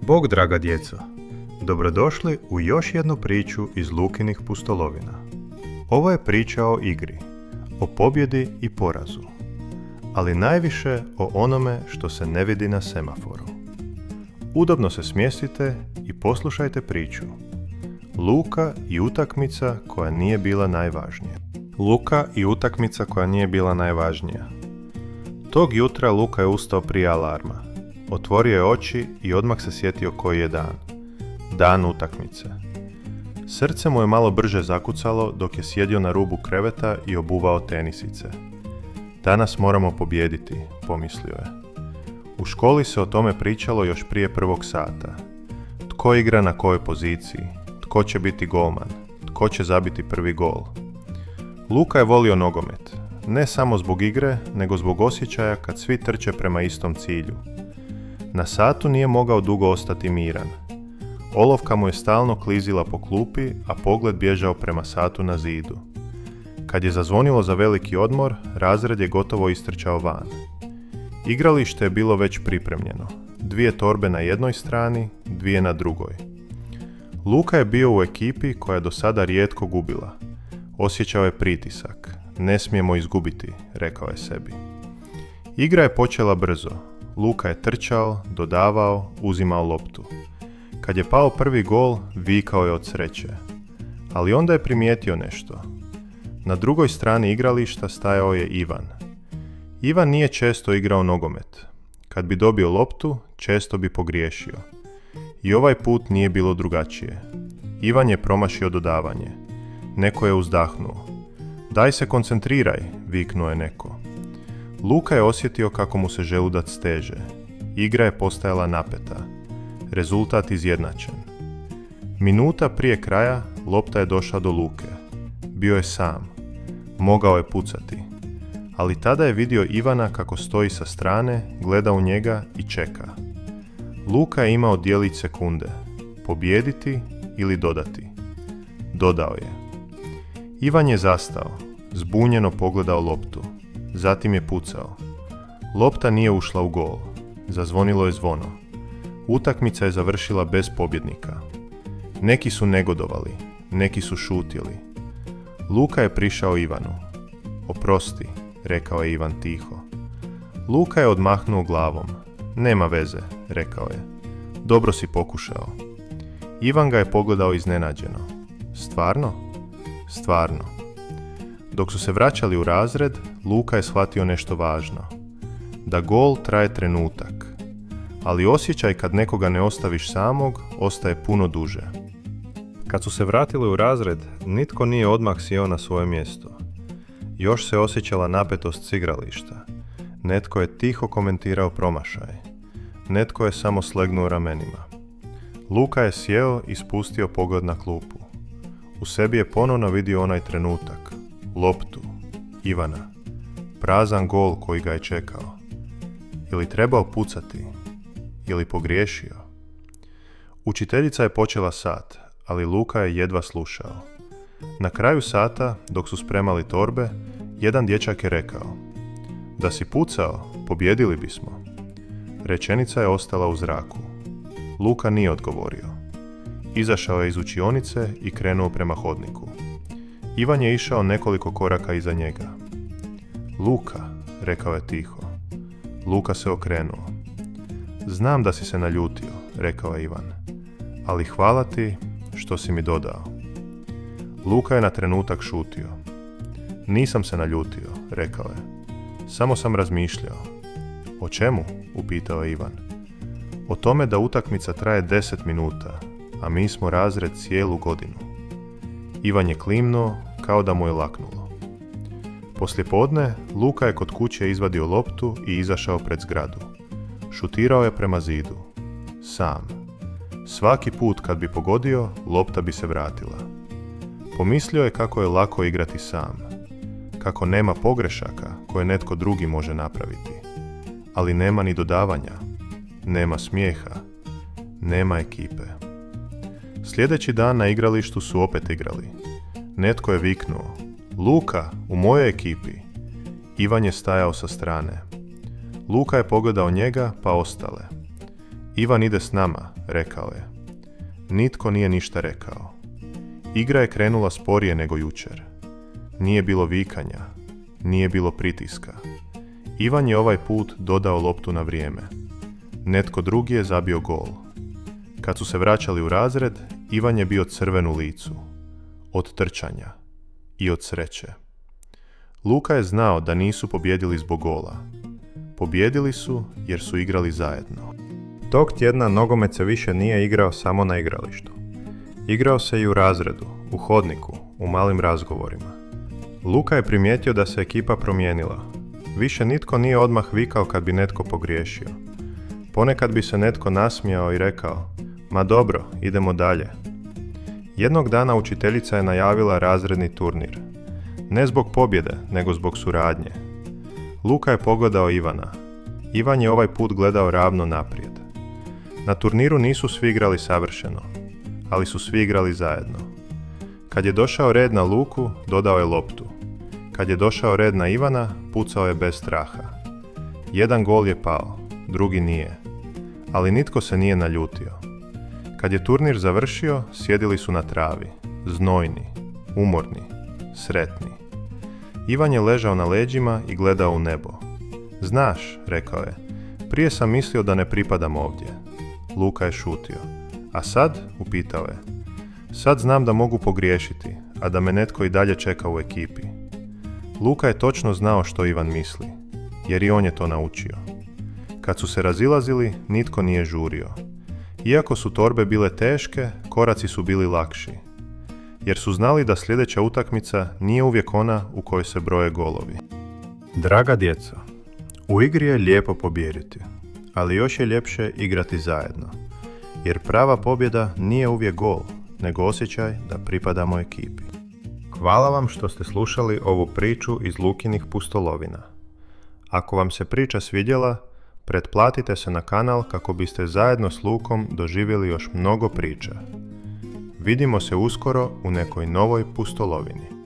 Bog, draga djeco! Dobrodošli u još jednu priču iz Lukinih pustolovina. Ovo je priča o igri, o pobjedi i porazu, ali najviše o onome što se ne vidi na semaforu. Udobno se smjestite i poslušajte priču. Luka i utakmica koja nije bila najvažnija. Luka i utakmica koja nije bila najvažnija. Tog jutra Luka je ustao prije alarma. Otvorio je oči i odmah se sjetio koji je dan. Dan utakmice. Srce mu je malo brže zakucalo dok je sjedio na rubu kreveta i obuvao tenisice. Danas moramo pobijediti, pomislio je. U školi se o tome pričalo još prije 1. sata. Tko igra na kojoj poziciji, tko će biti golman, tko će zabiti prvi gol. Luka je volio nogomet, ne samo zbog igre, nego zbog osjećaja kad svi trče prema istom cilju. Na satu nije mogao dugo ostati miran. Olovka mu je stalno klizila po klupi, a pogled bježao prema satu na zidu. Kad je zazvonilo za veliki odmor, razred je gotovo istrčao van. Igralište je bilo već pripremljeno. 2 torbe na jednoj strani, 2 na drugoj. Luka je bio u ekipi koja je do sada rijetko gubila. Osjećao je pritisak. Ne smijemo izgubiti, rekao je sebi. Igra je počela brzo. Luka je trčao, dodavao, uzimao loptu. Kad je pao prvi gol, vikao je od sreće. Ali onda je primijetio nešto. Na drugoj strani igrališta stajao je Ivan. Ivan nije često igrao nogomet. Kad bi dobio loptu, često bi pogriješio. I ovaj put nije bilo drugačije. Ivan je promašio dodavanje. Neko je uzdahnuo. Daj se koncentriraj, viknuo je neko. Luka je osjetio kako mu se želudac steže. Igra je postajala napeta. Rezultat izjednačen. Minuta prije kraja lopta je došla do Luke. Bio je sam. Mogao je pucati. Ali tada je vidio Ivana kako stoji sa strane, gleda u njega i čeka. Luka je imao djelić sekunde. Pobijediti ili dodati. Dodao je. Ivan je zastao. Zbunjeno pogledao loptu. Zatim je pucao. Lopta nije ušla u gol. Zazvonilo je zvono. Utakmica je završila bez pobjednika. Neki su negodovali, neki su šutjeli. Luka je prišao Ivanu. Oprosti, rekao je Ivan tiho. Luka je odmahnuo glavom. Nema veze, rekao je. Dobro si pokušao. Ivan ga je pogledao iznenađeno. Stvarno? Stvarno. Dok su se vraćali u razred, Luka je shvatio nešto važno. Da gol traje trenutak. Ali osjećaj kad nekoga ne ostaviš samog, ostaje puno duže. Kad su se vratili u razred, nitko nije odmah sjeo na svoje mjesto. Još se osjećala napetost s igrališta. Netko je tiho komentirao promašaj. Netko je samo slegnuo ramenima. Luka je sjeo i spustio pogled na klupu. U sebi je ponovno vidio onaj trenutak. Loptu. Ivana. Prazan gol koji ga je čekao. Ili trebao pucati? Ili pogriješio? Učiteljica je počela sat, ali Luka je jedva slušao. Na kraju sata, dok su spremali torbe, jedan dječak je rekao: Da si pucao, pobjedili bismo. Rečenica je ostala u zraku. Luka nije odgovorio. Izašao je iz učionice i krenuo prema hodniku. Ivan je išao nekoliko koraka iza njega. Luka, rekao je tiho. Luka se okrenuo. Znam da si se naljutio, rekao je Ivan, ali hvala ti što si mi dodao. Luka je na trenutak šutio. Nisam se naljutio, rekao je. Samo sam razmišljao. O čemu? Upitao je Ivan. O tome da utakmica traje 10 minuta, a mi smo razred cijelu godinu. Ivan je klimnuo kao da mu je laknulo. Poslijepodne, Luka je kod kuće izvadio loptu i izašao pred zgradu. Šutirao je prema zidu. Sam. Svaki put kad bi pogodio, lopta bi se vratila. Pomislio je kako je lako igrati sam. Kako nema pogrešaka koje netko drugi može napraviti. Ali nema ni dodavanja. Nema smijeha. Nema ekipe. Sljedeći dan na igralištu su opet igrali. Netko je viknuo: Luka, u mojoj ekipi. Ivan je stajao sa strane. Luka je pogledao njega, pa ostale. Ivan ide s nama, rekao je. Nitko nije ništa rekao. Igra je krenula sporije nego jučer. Nije bilo vikanja, nije bilo pritiska. Ivan je ovaj put dodao loptu na vrijeme. Netko drugi je zabio gol. Kad su se vraćali u razred, Ivan je bio crven u licu. Od trčanja. I od sreće. Luka je znao da nisu pobjedili zbog gola. Pobjedili su jer su igrali zajedno. Tog tjedna nogomet se više nije igrao samo na igralištu. Igrao se i u razredu, u hodniku, u malim razgovorima. Luka je primijetio da se ekipa promijenila. Više nitko nije odmah vikao kad bi netko pogriješio. Ponekad bi se netko nasmijao i rekao, ma dobro, idemo dalje. Jednog dana učiteljica je najavila razredni turnir. Ne zbog pobjede, nego zbog suradnje. Luka je pogledao Ivana. Ivan je ovaj put gledao ravno naprijed. Na turniru nisu svi igrali savršeno, ali su svi igrali zajedno. Kad je došao red na Luku, dodao je loptu. Kad je došao red na Ivana, pucao je bez straha. Jedan gol je pao, drugi nije. Ali nitko se nije naljutio. Kad je turnir završio, sjedili su na travi, znojni, umorni, sretni. Ivan je ležao na leđima i gledao u nebo. Znaš, rekao je, prije sam mislio da ne pripadam ovdje. Luka je šutio. A sad, upitao je. Sad znam da mogu pogriješiti, a da me netko i dalje čeka u ekipi. Luka je točno znao što Ivan misli, jer i on je to naučio. Kad su se razilazili, nitko nije žurio. Iako su torbe bile teške, koraci su bili lakši. Jer su znali da sljedeća utakmica nije uvijek ona u kojoj se broje golovi. Draga djeco, u igri je lijepo pobijediti, ali još je ljepše igrati zajedno. Jer prava pobjeda nije uvijek gol, nego osjećaj da pripadamo ekipi. Hvala vam što ste slušali ovu priču iz Lukinih pustolovina. Ako vam se priča svidjela, pretplatite se na kanal kako biste zajedno s Lukom doživjeli još mnogo priča. Vidimo se uskoro u nekoj novoj pustolovini.